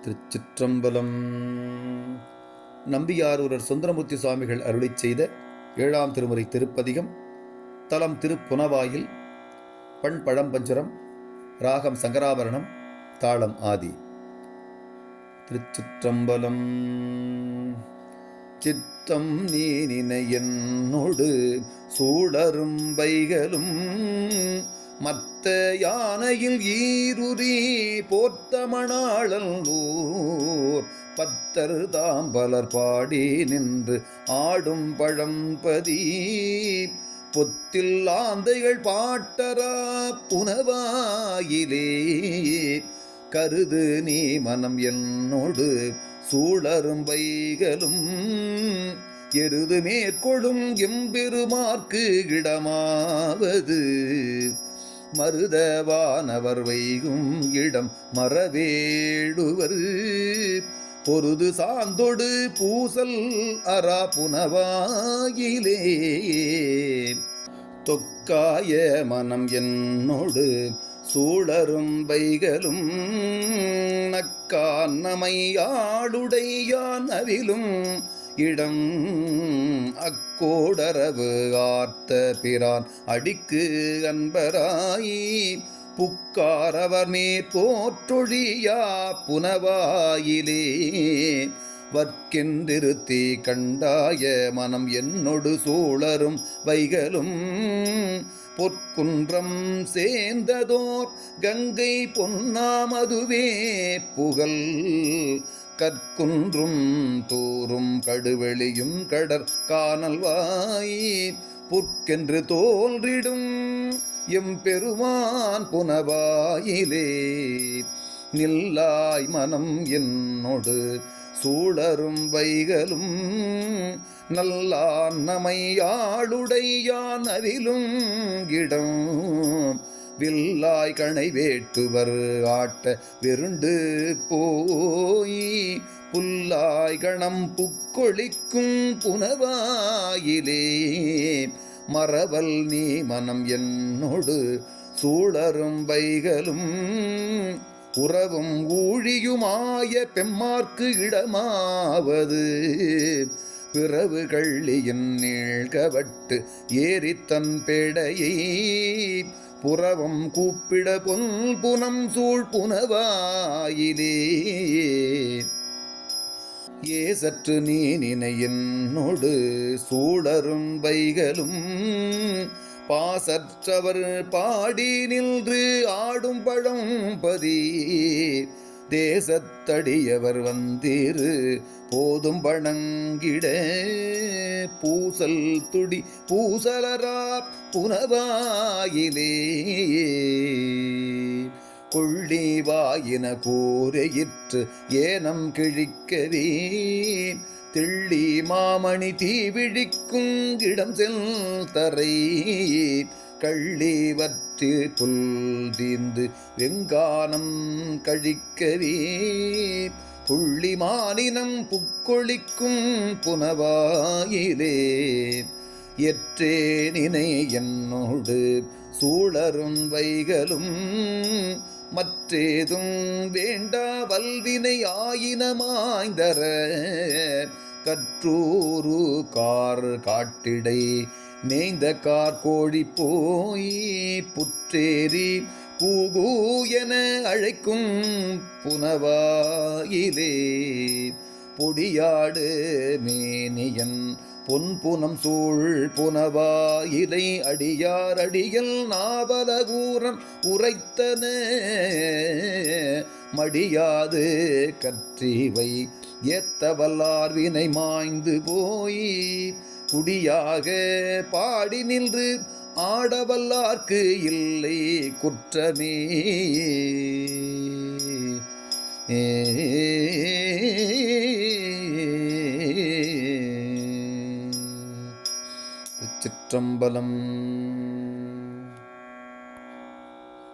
திருச்சிற்றம்பலம். நம்பியாரூரர் சுந்தரமூர்த்தி சுவாமிகள் அருளிச் செய்த 7ஆம் திருமுறை திருப்பதிகம். தலம் திருப்புனவாயில். பண் பழம்பஞ்சுரம். ராகம் சங்கராபரணம். தாளம் ஆதி. திருச்சிற்றம்பலம். சித்தம் நீ நினையன்னொடு சூழரும் வைகளும் மத்த யானையில் ஈருரி போர்த்தமணாளூர் பத்தர் தாம்பலர் பாடி நின்று ஆடும் பழம்பதி பொத்தில் ஆந்தைகள் பாட்டரா புனவாயிலே கருது நீ மனம் என்னோடு சூழரும் வைகளும் எருது மேற்கொள்ளும் எம்பெருமார்க்கு இடமாவது மருதவானவர் வைகும் இடம் மறவேடுவர் பொருது சாந்தொடு பூசல் அரா புனவாயிலே தொக்காய மனம் என்னோடு சூழரும் வைகளும் நக்கான்னமை ஆளுடையான் அவிலும் இடம் அக்கோடரவு ஆர்த்த பிரான் அடிக்கு அன்பராய் புக்காரவர் மேற் போற்றொழியா புனவாயிலே வர்க்கென்றிருத்தி கண்டாய மனம் என்னொடு சூழரும் வைகளும் பொற்குன்றம் சேர்ந்ததோர் கங்கை பொன்னாமதுவே புகழ் கற்குன்றும் தூரும் கடுவெளியும் கடற்கானல்வாய் புற்கென்று தோன்றிடும் எம்பெருமான் புனவாயிலே நில்லாய் மனம் என்னோடு சூழரும் வைகளும் நல்லான் நமையாளுடையான் அவிலும் இடம் வில்லாய் கணை வேட்டுவர் ஆட்ட வெருண்டு போய் புல்லாய் கணம் புக்கொழிக்கும் புனவாயிலே மறவல் நீ மனம் என்னோடு சூழரும் வைகளும் உறவும் ஊழியுமாய பெம்மார்க்கு இடமாவது பிறவு கள்ளியின் நீழ்கவட்டு ஏறித்தன் பேடையை புறவம் கூப்பிட பொன் புனம் சூழ் புனவாயிலே ஏ சற்று நீ நினையன்னோடு சூழரும் வைகளும் பாசற்றவர் பாடி நின்று ஆடும் பழம்பதி தேசத்தடியவர் வந்தீரு போதும் பணங்கிட பூசல் துடி பூசலரா புனவாயிலே கொள்ளி வாயின கூரையிற்று ஏனம் கிழிக்கவே தெள்ளி மாமணி தீவிழிக்கும் இடம் செல்தரை கள்ளி வற்றி புல் தீந்து வெங்கானம் கழிக்கவே புள்ளி மானினம் புக்கொழிக்கும் புனவாயிலே எற்றே நினை என்னோடு சூழரும் வைகளும் மற்றேதும் வேண்டா வல்வினை ஆயினமாய்ந்தர கற்றூரு கார் காட்டிடை மேய்ந்த கார்கோழி போய் புற்றேறி கூகூ என அழைக்கும் புனவாயிலே பொடியாடு மேனியன் பொன்புனம் சூழ் புனவாயிலை அடியார் அடியல் நாவலகூரன் உரைத்தன மடியாது கற்றிவை ஏத்தவல்லார் வினை மாய்ந்து போய் குடியாக பாடி நின்று ஆடவல்லார்க்கு இல்லை குற்றமே. சிற்றம்பலம்.